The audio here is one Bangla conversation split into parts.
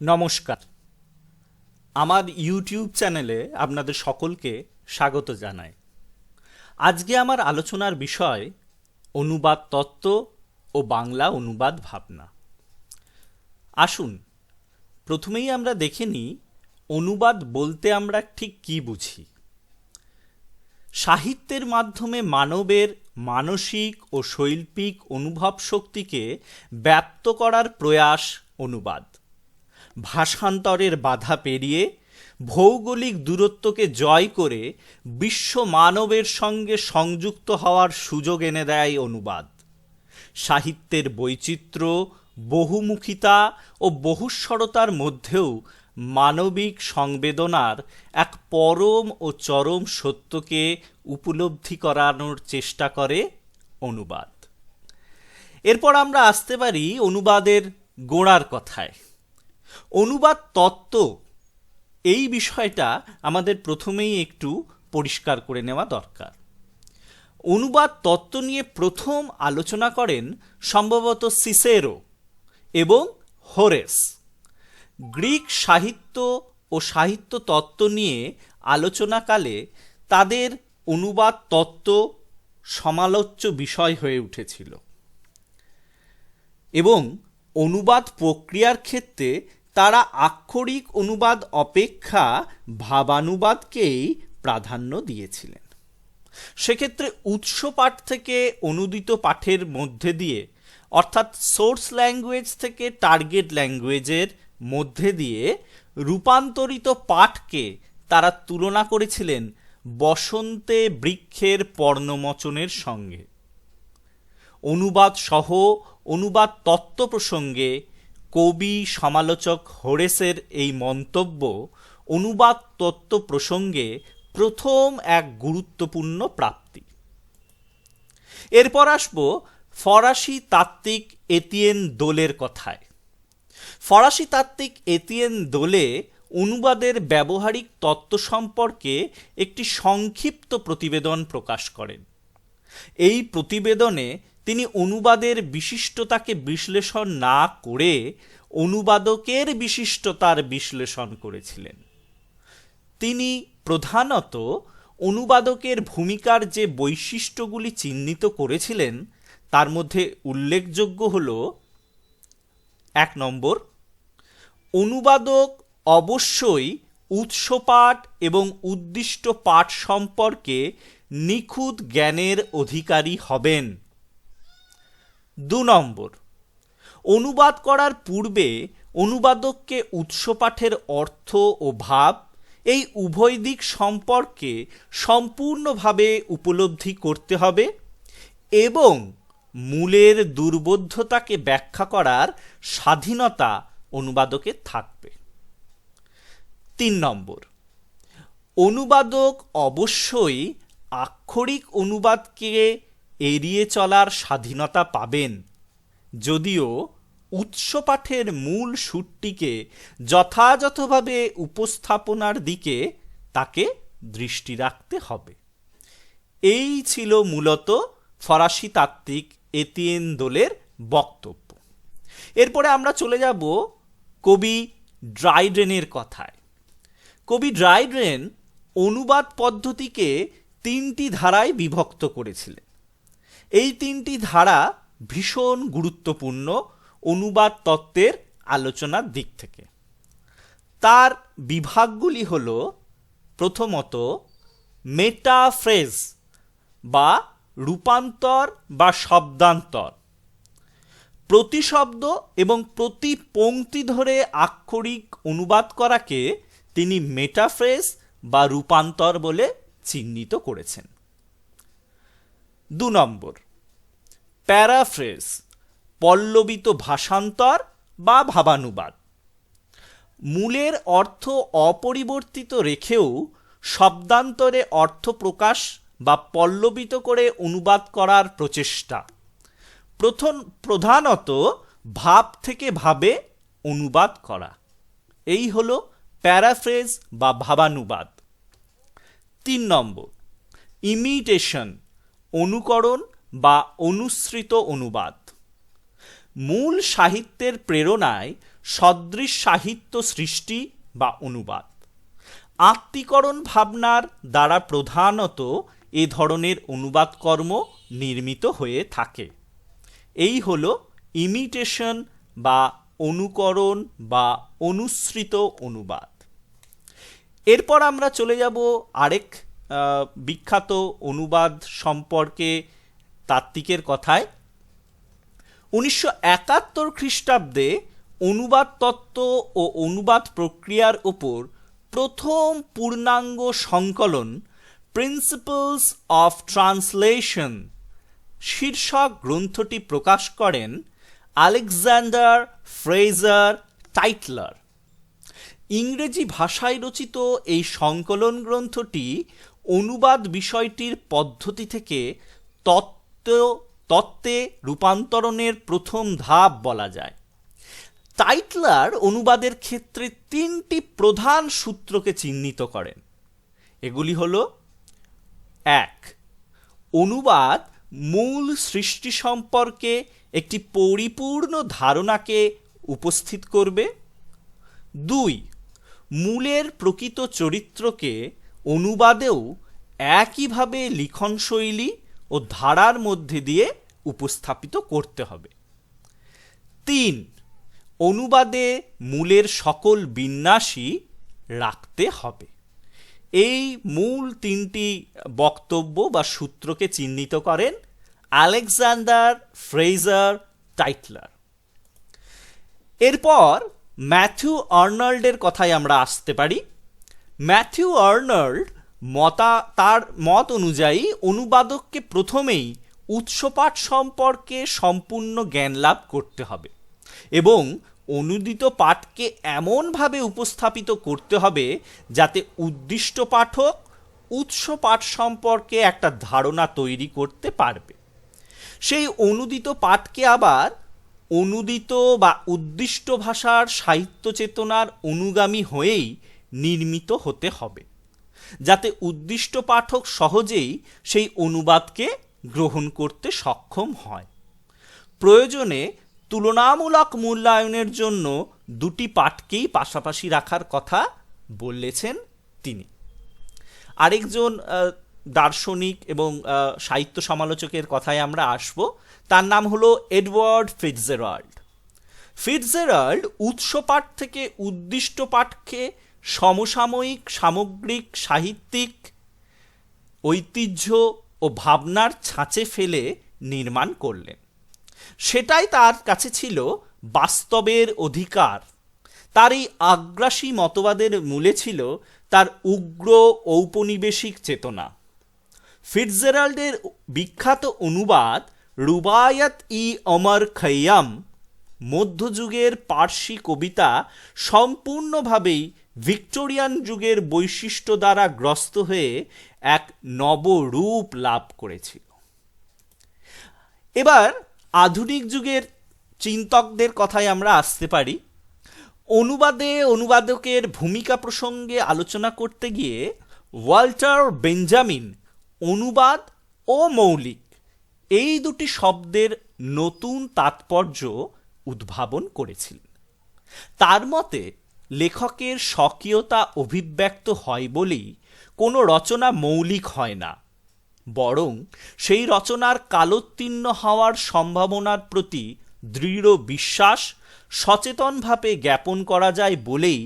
নমস্কার। আমার ইউটিউব চ্যানেলে আপনাদের সকলকে স্বাগত জানাই। আজকে আমার আলোচনার বিষয় অনুবাদ তত্ত্ব ও বাংলা অনুবাদ ভাবনা। আসুন প্রথমেই আমরা দেখে নিই অনুবাদ বলতে আমরা ঠিক কী বুঝি। সাহিত্যের মাধ্যমে মানবের মানসিক ও শৈল্পিক অনুভব শক্তিকে ব্যক্ত করার প্রয়াস অনুবাদ। ভাষান্তরের বাধা পেরিয়ে ভৌগোলিক দূরত্বকে জয় করে বিশ্ব মানবের সঙ্গে সংযুক্ত হওয়ার সুযোগ এনে দেয় অনুবাদ। সাহিত্যের বৈচিত্র্য, বহুমুখিতা ও বহুস্বরতার মধ্যেও মানবিক সংবেদনার এক পরম ও চরম সত্যকে উপলব্ধি করানোর চেষ্টা করে অনুবাদ। এরপর আমরা আসতে পারি অনুবাদের গোড়ার কথায়। অনুবাদ তত্ত্ব এই বিষয়টা আমাদের প্রথমেই একটু পরিষ্কার করে নেওয়া দরকার। অনুবাদ তত্ত্ব নিয়ে প্রথম আলোচনা করেন সম্ভবত সিসেরো এবং হোরেস। গ্রিক সাহিত্য ও সাহিত্য তত্ত্ব নিয়ে আলোচনাকালে তাদের অনুবাদ তত্ত্ব সমালোচ্য বিষয় হয়ে উঠেছিল এবং অনুবাদ প্রক্রিয়ার ক্ষেত্রে তারা আক্ষরিক অনুবাদ অপেক্ষা ভাবানুবাদকেই প্রাধান্য দিয়েছিলেন। সেক্ষেত্রে উৎস পাঠ থেকে অনুদিত পাঠের মধ্যে দিয়ে, অর্থাৎ সোর্স ল্যাঙ্গুয়েজ থেকে টার্গেট ল্যাঙ্গুয়েজের মধ্যে দিয়ে রূপান্তরিত পাঠকে তারা তুলনা করেছিলেন বসন্তে বৃক্ষের পর্ণমোচনের সঙ্গে। অনুবাদ সহ অনুবাদ তত্ত্ব প্রসঙ্গে কবি সমালোচক হোরেসের এই মন্তব্য অনুবাদ তত্ত্ব প্রসঙ্গে প্রথম এক গুরুত্বপূর্ণ প্রাপ্তি। এরপর আসব ফরাসি তাত্ত্বিক এতিয়েন দোলের কথায়। ফরাসি তাত্ত্বিক এতিয়েন দোলে অনুবাদের ব্যবহারিক তত্ত্ব সম্পর্কে একটি সংক্ষিপ্ত প্রতিবেদন প্রকাশ করেন। এই প্রতিবেদনে তিনি অনুবাদের বিশিষ্টতাকে বিশ্লেষণ না করে অনুবাদকের বিশিষ্টতার বিশ্লেষণ করেছিলেন। তিনি প্রধানত অনুবাদকের ভূমিকার যে বৈশিষ্ট্যগুলি চিহ্নিত করেছিলেন তার মধ্যে উল্লেখযোগ্য হল: 1 নম্বর, অনুবাদক অবশ্যই উৎসপাঠ এবং উদ্দিষ্ট পাঠ সম্পর্কে নিখুঁত জ্ঞানের অধিকারী হবেন। 2 নম্বর, অনুবাদ করার পূর্বে অনুবাদককে উৎসপাঠের অর্থ ও ভাব এই উভয় দিক সম্পর্কে সম্পূর্ণভাবে উপলব্ধি করতে হবে এবং মূলের দুর্বোধ্যতাকে ব্যাখ্যা করার স্বাধীনতা অনুবাদকের থাকবে। 3 নম্বর, অনুবাদক অবশ্যই আক্ষরিক অনুবাদকে এড়িয়ে চলার স্বাধীনতা পাবেন, যদিও উৎসপাঠের মূল সুরটিকে যথাযথভাবে উপস্থাপনার দিকে তাকে দৃষ্টি রাখতে হবে। এই ছিল মূলত ফরাসি তাত্ত্বিক এতিয়েন দোলের বক্তব্য। এরপরে আমরা চলে যাব কবি ড্রাইডেনের কথায়। কবি ড্রাইডেন অনুবাদ পদ্ধতিকে 3টি ধারায় বিভক্ত করেছিলেন। এই 3টি ধারা ভীষণ গুরুত্বপূর্ণ অনুবাদ তত্ত্বের আলোচনার দিক থেকে। তার বিভাগগুলি হল: প্রথমত, মেটাফ্রেজ বা রূপান্তর বা শব্দান্তর। প্রতি শব্দ এবং প্রতি পংক্তি ধরে আক্ষরিক অনুবাদ করাকে তিনি মেটাফ্রেজ বা রূপান্তর বলে চিহ্নিত করেছেন। 2 নম্বর, প্যারাফ্রেজ, পল্লবিত ভাষান্তর বা ভাবানুবাদ। মূলের অর্থ অপরিবর্তিত রেখেও শব্দান্তরে অর্থ প্রকাশ বা পল্লবিত করে অনুবাদ করার প্রচেষ্টা। প্রধানত ভাব থেকে ভাবে অনুবাদ করা, এই হলো প্যারাফ্রেজ বা ভাবানুবাদ। 3 নম্বর, ইমিটেশন, অনুকরণ বা অনুসৃত অনুবাদ। মূল সাহিত্যের প্রেরণায় সদৃশ সাহিত্য সৃষ্টি বা অনুবাদ। আত্মীকরণ ভাবনার দ্বারা প্রধানত এ ধরনের অনুবাদ কর্ম নির্মিত হয়ে থাকে। এই হল ইমিটেশন বা অনুকরণ বা অনুসৃত অনুবাদ। এরপর আমরা চলে যাব আরেক বিখ্যাত অনুবাদ সম্পর্কে তাত্ত্বিকের কথায়। 1971 খ্রিস্টাব্দে অনুবাদ তত্ত্ব ও অনুবাদ প্রক্রিয়ার ওপর প্রথম পূর্ণাঙ্গ সংকলন প্রিন্সিপলস অফ ট্রান্সলেশন শীর্ষক গ্রন্থটি প্রকাশ করেন আলেকজান্ডার ফ্রেজার টাইটলার। ইংরেজি ভাষায় রচিত এই সংকলন গ্রন্থটি অনুবাদ বিষয়টির পদ্ধতি থেকে তত্ত্বে রূপান্তরণের প্রথম ধাপ বলা যায়। টাইটলার অনুবাদের ক্ষেত্রে 3টি প্রধান সূত্রকে চিহ্নিত করেন। এগুলি হল: 1. অনুবাদ মূল সৃষ্টি সম্পর্কে একটি পরিপূর্ণ ধারণাকে উপস্থিত করবে। 2. মূলের প্রকৃত চরিত্রকে অনুবাদেও একইভাবে লিখনশৈলী ও ধারার মধ্যে দিয়ে উপস্থাপিত করতে হবে। 3. অনুবাদে মূলের সকল বিন্যাসই রাখতে হবে। এই মূল 3টি বক্তব্য বা সূত্রকে চিহ্নিত করেন আলেকজান্ডার ফ্রেজার টাইটলার। এরপর ম্যাথিউ আর্নল্ডের কথায় আমরা আসতে পারি। ম্যাথিউ আর্নল্ড তার মত অনুযায়ী অনুবাদককে প্রথমেই উৎসপাঠ সম্পর্কে সম্পূর্ণ জ্ঞান লাভ করতে হবে এবং অনুদিত পাঠকে এমনভাবে উপস্থাপিত করতে হবে যাতে উদ্দিষ্ট পাঠক উৎস পাঠ সম্পর্কে একটা ধারণা তৈরি করতে পারবে। সেই অনুদিত পাঠকে আবার অনুদিত বা উদ্দিষ্ট ভাষার সাহিত্য চেতনার অনুগামী হয়েই নির্মিত হতে হবে, যাতে উদ্দিষ্ট পাঠক সহজেই সেই অনুবাদকে গ্রহণ করতে সক্ষম হয়। প্রয়োজনে তুলনামূলক মূল্যায়নের জন্য 2টি পাঠকেই পাশাপাশি রাখার কথা বলেছেন তিনি। আরেকজন দার্শনিক এবং সাহিত্য সমালোচকের কথায় আমরা আসব। তার নাম হলো এডওয়ার্ড ফিটজেরাল্ড। ফিটজেরাল্ড উৎস পাঠ থেকে উদ্দিষ্ট পাঠকে সমসাময়িক সামগ্রিক সাহিত্যিক ঐতিহ্য ও ভাবনার ছাঁচে ফেলে নির্মাণ করলেন। সেটাই তার কাছে ছিল বাস্তবের অধিকার। তার এই আগ্রাসী মতবাদের মূলে ছিল তার উগ্র ঔপনিবেশিক চেতনা। ফিটজেরাল্ডের বিখ্যাত অনুবাদ রুবায়াত ই অমর খৈয়াম মধ্যযুগের পার্সি কবিতা সম্পূর্ণভাবেই ভিক্টোরিয়ান যুগের বৈশিষ্ট্য দ্বারা গ্রস্ত হয়ে এক নবরূপ লাভ করেছিল। এবার আধুনিক যুগের চিন্তকদের কথায় আমরা আসতে পারি। অনুবাদকের ভূমিকা প্রসঙ্গে আলোচনা করতে গিয়ে ওয়াল্টার বেঞ্জামিন অনুবাদ ও মৌলিক এই 2টি শব্দের নতুন তাৎপর্য উদ্ভাবন করেছিলেন। তার মতে লেখকের স্বকীয়তা অভিব্যক্ত হয় বলেই কোনো রচনা মৌলিক হয় না, বরং সেই রচনার কালোত্তীর্ণ হওয়ার সম্ভাবনার প্রতি দৃঢ় বিশ্বাস সচেতনভাবে জ্ঞাপন করা যায় বলেই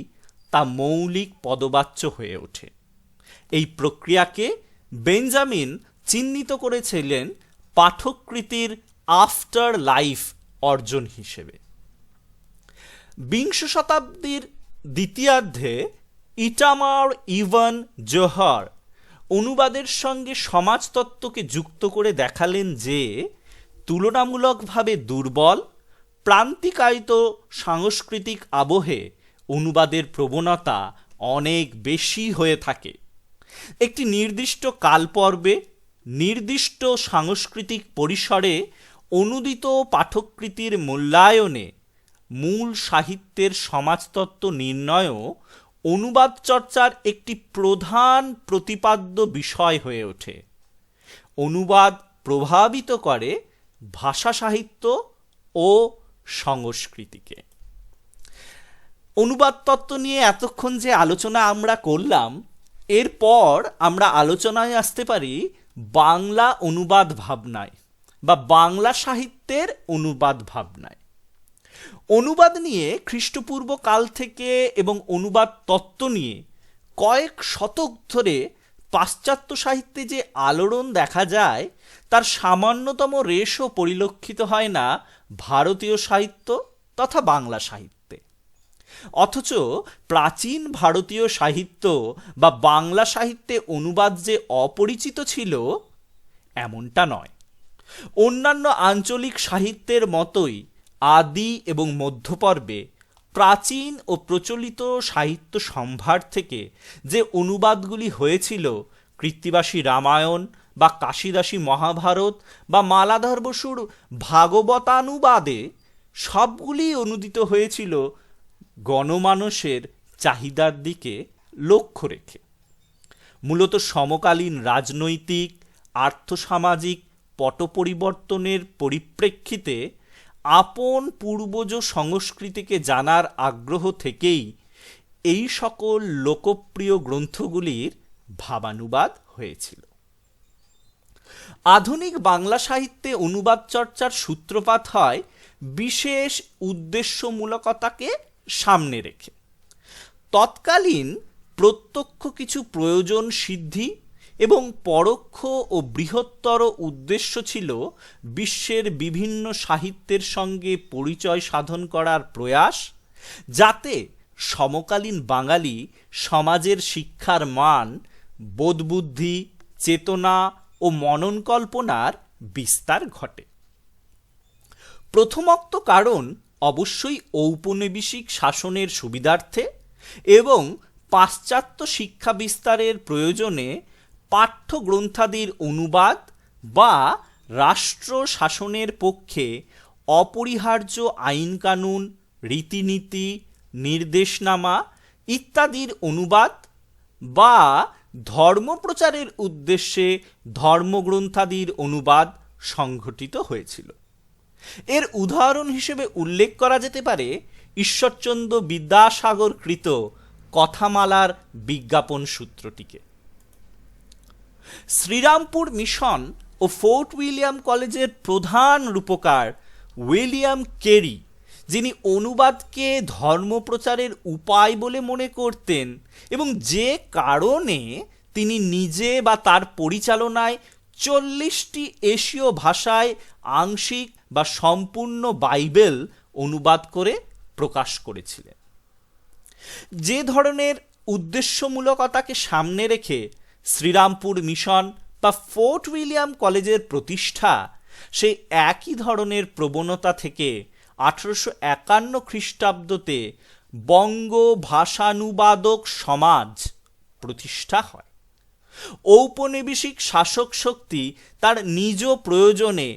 তা মৌলিক পদবাচ্য হয়ে ওঠে। এই প্রক্রিয়াকে বেঞ্জামিন চিহ্নিত করেছিলেন পাঠকৃতির আফটার লাইফ অর্জন হিসেবে। বিংশ শতাব্দীর দ্বিতীয়ার্ধে ইটামার ইভান জোহার অনুবাদের সঙ্গে সমাজতত্ত্বকে যুক্ত করে দেখালেন যে তুলনামূলকভাবে দুর্বল প্রান্তিকায়িত সাংস্কৃতিক আবহে অনুবাদের প্রবণতা অনেক বেশি হয়ে থাকে। একটি নির্দিষ্ট কালপর্বে নির্দিষ্ট সাংস্কৃতিক পরিসরে অনুদিত পাঠকৃতির মূল্যায়নে মূল সাহিত্যের সমাজতত্ত্ব নির্ণয়ও অনুবাদ চর্চার একটি প্রধান প্রতিপাদ্য বিষয় হয়ে ওঠে। অনুবাদ প্রভাবিত করে ভাষা সাহিত্য ও সংস্কৃতিকে। অনুবাদ তত্ত্ব নিয়ে এতক্ষণ যে আলোচনা আমরা করলাম, এরপর আমরা আলোচনায় আসতে পারি বাংলা অনুবাদ ভাবনায় বা বাংলা সাহিত্যের অনুবাদ ভাবনায়। অনুবাদ নিয়ে খ্রিস্টপূর্ব কাল থেকে এবং অনুবাদ তত্ত্ব নিয়ে কয়েক শতক ধরে পাশ্চাত্য সাহিত্যে যে আলোড়ন দেখা যায়, তার সামান্যতম রেশও পরিলক্ষিত হয় না ভারতীয় সাহিত্য তথা বাংলা সাহিত্যে। অথচ প্রাচীন ভারতীয় সাহিত্য বা বাংলা সাহিত্যে অনুবাদ যে অপরিচিত ছিল এমনটা নয়। অন্যান্য আঞ্চলিক সাহিত্যের মতোই আদি এবং মধ্যপর্বে প্রাচীন ও প্রচলিত সাহিত্য সম্ভার থেকে যে অনুবাদগুলি হয়েছিল, কৃত্তিবাসী রামায়ণ বা কাশিদাসী মহাভারত বা মালাধর বসুর ভাগবতানুবাদে, সবগুলি অনুদিত হয়েছিল গণমানসের চাহিদার দিকে লক্ষ্য রেখে। মূলত সমকালীন রাজনৈতিক, আর্থসামাজিক পটপরিবর্তনের পরিপ্রেক্ষিতে আপন পূর্বজ সংস্কৃতিকে জানার আগ্রহ থেকেই এই সকল লোকপ্রিয় গ্রন্থগুলির ভাবানুবাদ হয়েছিল। আধুনিক বাংলা সাহিত্যে অনুবাদ চর্চার সূত্রপাত হয় বিশেষ উদ্দেশ্যমূলকতাকে সামনে রেখে। তৎকালীন প্রত্যক্ষ কিছু প্রয়োজন সিদ্ধি এবং পরোক্ষ ও বৃহত্তর উদ্দেশ্য ছিল বিশ্বের বিভিন্ন সাহিত্যের সঙ্গে পরিচয় সাধন করার প্রয়াস, যাতে সমকালীন বাঙালি সমাজের শিক্ষার মান, বোধবুদ্ধি, চেতনা ও মনন কল্পনার বিস্তার ঘটে। প্রথমোক্ত কারণ অবশ্যই ঔপনিবেশিক শাসনের সুবিধার্থে এবং পাশ্চাত্য শিক্ষা বিস্তারের প্রয়োজনে পাঠ্যগ্রন্থাদির অনুবাদ বা রাষ্ট্র শাসনের পক্ষে অপরিহার্য আইনকানুন, রীতিনীতি, নির্দেশনামা ইত্যাদির অনুবাদ বা ধর্মপ্রচারের উদ্দেশ্যে ধর্মগ্রন্থাদির অনুবাদ সংঘটিত হয়েছিল। এর উদাহরণ হিসেবে উল্লেখ করা যেতে পারে ঈশ্বরচন্দ্র বিদ্যাসাগর কৃত কথামালার বিজ্ঞাপন সূত্রটিকে। শ্রীরামপুর মিশন ও ফোর্ট উইলিয়াম কলেজের প্রধান রূপকার উইলিয়াম কেরি, যিনি অনুবাদকে ধর্মপ্রচারের উপায় বলে মনে করতেন এবং যে কারণে তিনি নিজে বা তার পরিচালনায় 40টি এশীয় ভাষায় আংশিক বা সম্পূর্ণ বাইবেল অনুবাদ করে প্রকাশ করেছিলেন। যে ধরনের উদ্দেশ্যমূলকতাকে সামনে রেখে শ্রীরামপুর মিশন বা ফোর্ট উইলিয়াম কলেজের প্রতিষ্ঠা, সেই একই ধরনের প্রবণতা থেকে 1851 খ্রিস্টাব্দতে বঙ্গ ভাষানুবাদক সমাজ প্রতিষ্ঠা হয়। ঔপনিবেশিক শাসক শক্তি তার নিজ প্রয়োজনে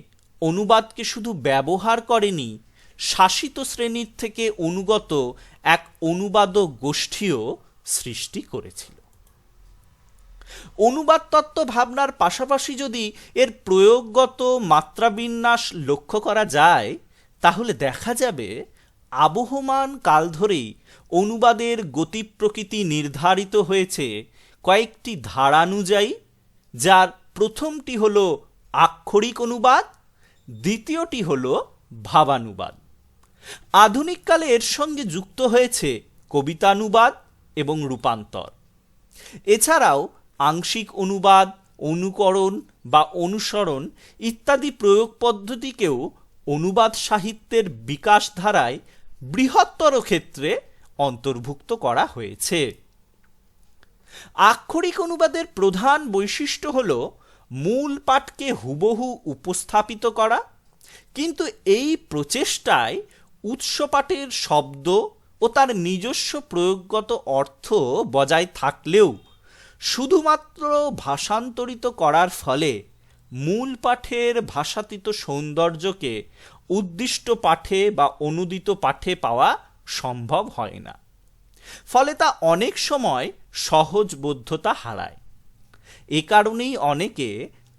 অনুবাদকে শুধু ব্যবহার করেনি, শাসিত শ্রেণীর থেকে অনুগত এক অনুবাদক গোষ্ঠীও সৃষ্টি করেছিল। অনুবাদ তত্ত্ব ভাবনার পাশাপাশি যদি এর প্রয়োগগত মাত্রাবিন্যাস লক্ষ্য করা যায়, তাহলে দেখা যাবে আবহমান কাল ধরেই অনুবাদের গতি প্রকৃতি নির্ধারিত হয়েছে কয়েকটি ধারানুযায়ী, যার প্রথমটি হল আক্ষরিক অনুবাদ, দ্বিতীয়টি হল ভাবানুবাদ। আধুনিককালে এর সঙ্গে যুক্ত হয়েছে কবিতানুবাদ এবং রূপান্তর। এছাড়াও আংশিক অনুবাদ, অনুকরণ বা অনুসরণ ইত্যাদি প্রয়োগ পদ্ধতিকেও অনুবাদ সাহিত্যের বিকাশ ধারায় বৃহত্তর ক্ষেত্রে অন্তর্ভুক্ত করা হয়েছে। আক্ষরিক অনুবাদের প্রধান বৈশিষ্ট্য হল মূল পাঠকে হুবহু উপস্থাপিত করা, কিন্তু এই প্রচেষ্টায় উৎস পাঠের শব্দ ও তার নিজস্ব প্রয়োগগত অর্থ বজায় থাকলেও শুধুমাত্র ভাষান্তরিত করার ফলে মূল পাঠের ভাষাতীত সৌন্দর্যকে উদ্দিষ্ট পাঠে বা অনুদিত পাঠে পাওয়া সম্ভব হয় না। ফলে তা অনেক সময় সহজবোধ্যতা হারায়। এ কারণেই অনেকে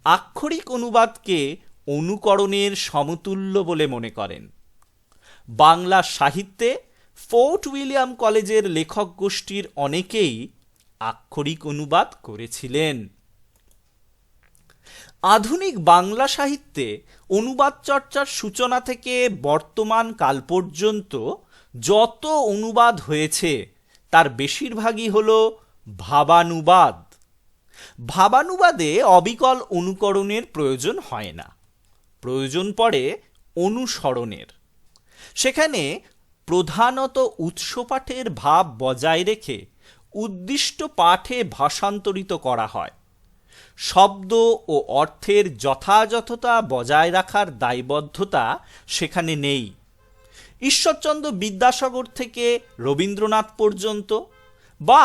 আক্ষরিক অনুবাদকে অনুকরণের সমতুল্য বলে মনে করেন। বাংলা সাহিত্যে ফোর্ট উইলিয়াম কলেজের লেখক গোষ্ঠীর অনেকেই আক্ষরিক অনুবাদ করেছিলেন। আধুনিক বাংলা সাহিত্যে অনুবাদ চর্চার সূচনা থেকে বর্তমান কাল পর্যন্ত যত অনুবাদ হয়েছে তার বেশিরভাগই হল ভাবানুবাদ। ভাবানুবাদে অবিকল অনুকরণের প্রয়োজন হয় না, প্রয়োজন পড়ে অনুসরণের। সেখানে প্রধানত উৎসপাঠের ভাব বজায় রেখে উদ্দিষ্ট পাঠে ভাষান্তরিত করা হয়। শব্দ ও অর্থের যথাযথতা বজায় রাখার দায়বদ্ধতা সেখানে নেই। ঈশ্বরচন্দ্র বিদ্যাসাগর থেকে রবীন্দ্রনাথ পর্যন্ত বা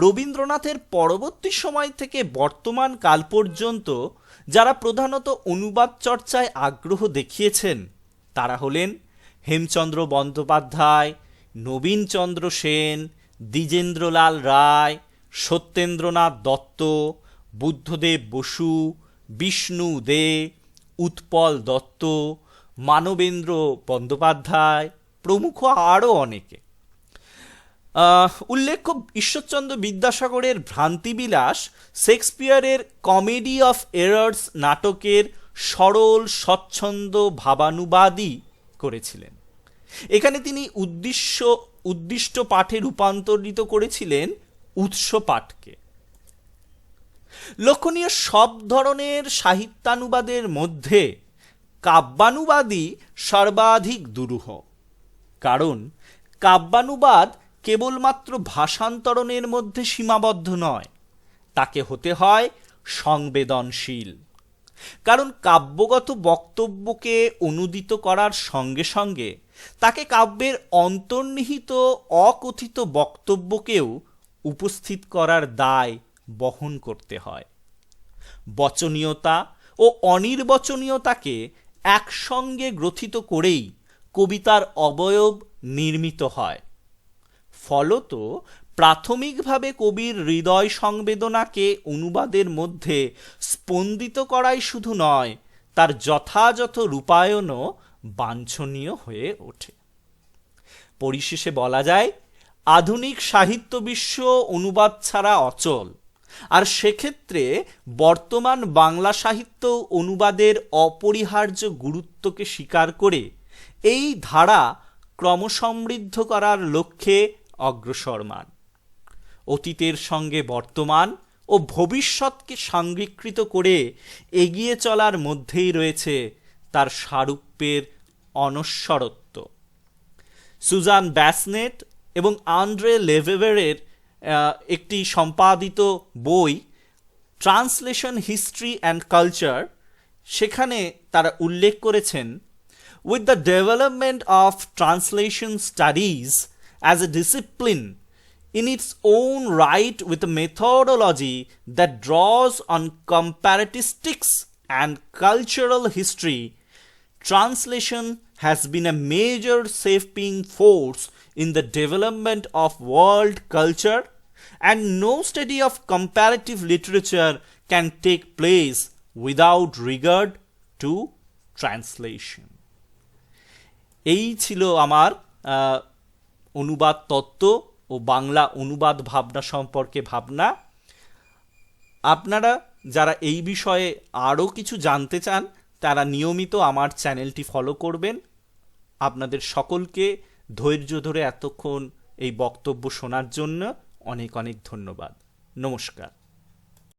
রবীন্দ্রনাথের পরবর্তী সময় থেকে বর্তমান কাল পর্যন্ত যারা প্রধানত অনুবাদ চর্চায় আগ্রহ দেখিয়েছেন তারা হলেন হেমচন্দ্র বন্দ্যোপাধ্যায়, নবীনচন্দ্র সেন, দ্বিজেন্দ্রলাল রায়, সত্যেন্দ্রনাথ দত্ত, বুদ্ধদেব বসু, বিষ্ণু দে, উৎপল দত্ত, মানবেন্দ্র বন্দ্যোপাধ্যায় প্রমুখ আরও অনেকে। উল্লেখ্য, ঈশ্বরচন্দ্র বিদ্যাসাগরের ভ্রান্তিবিলাস শেক্সপিয়ারের কমেডি অফ এরার্স নাটকের সরল স্বচ্ছন্দ ভাবানুবাদই করেছিলেন। এখানে তিনি উদ্দিষ্ট পাঠে রূপান্তরিত করেছিলেন উৎস পাঠকে। লক্ষণীয়, সব ধরনের সাহিত্যানুবাদের মধ্যে কাব্যানুবাদই সর্বাধিক দুরূহ। কারণ কাব্যানুবাদ কেবলমাত্র ভাষান্তরণের মধ্যে সীমাবদ্ধ নয়, তাকে হতে হয় সংবেদনশীল। কারণ কাব্যগত বক্তব্যকে অনুদিত করার সঙ্গে সঙ্গে তাকে কাব্যের অন্তর্নিহিত অকথিত বক্তব্যকেও উপস্থিত করার দায় বহন করতে হয়। বচনীয়তা ও অনির্বচনীয়তাকে একসঙ্গে গ্রথিত করেই কবিতার অবয়ব নির্মিত হয়। ফলত প্রাথমিকভাবে কবির হৃদয় সংবেদনাকে অনুবাদের মধ্যে স্পন্দিত করাই শুধু নয়, তার যথাযথ রূপায়নও বাঞ্ছনীয় হয়ে ওঠে। পরিশেষে বলা যায়, আধুনিক সাহিত্য বিশ্ব অনুবাদ ছাড়া অচল, আর সেক্ষেত্রে বর্তমান বাংলা সাহিত্য অনুবাদের অপরিহার্য গুরুত্বকে স্বীকার করে এই ধারা ক্রমসমৃদ্ধ করার লক্ষ্যে অগ্রসরমান। অতীতের সঙ্গে বর্তমান ও ভবিষ্যৎকে সাংগীকৃত করে এগিয়ে চলার মধ্যেই রয়েছে তার সারূপ্যের অনশ্বরত্ব। সুজান ব্যাসনেট এবং আন্দ্রে লেভেভেরের একটি সম্পাদিত বই ট্রান্সলেশন হিস্ট্রি অ্যান্ড কালচার, সেখানে তারা উল্লেখ করেছেন, with the development of translation studies as a discipline in its own right, with a methodology that draws on comparatistics and cultural history, translation has been a major shaping force in the development of world culture, and no study of comparative literature can take place without regard to translation. এই ছিল আমার অনুবাদ তত্ত্ব ও বাংলা অনুবাদ ভাবনা সম্পর্কে ভাবনা। আপনারা যারা এই বিষয়ে আরও কিছু জানতে চান তারা নিয়মিত আমার চ্যানেলটি ফলো করবেন। আপনাদের সকলকে ধৈর্য ধরে এতক্ষণ এই বক্তব্য শোনার জন্য অনেক অনেক ধন্যবাদ। নমস্কার।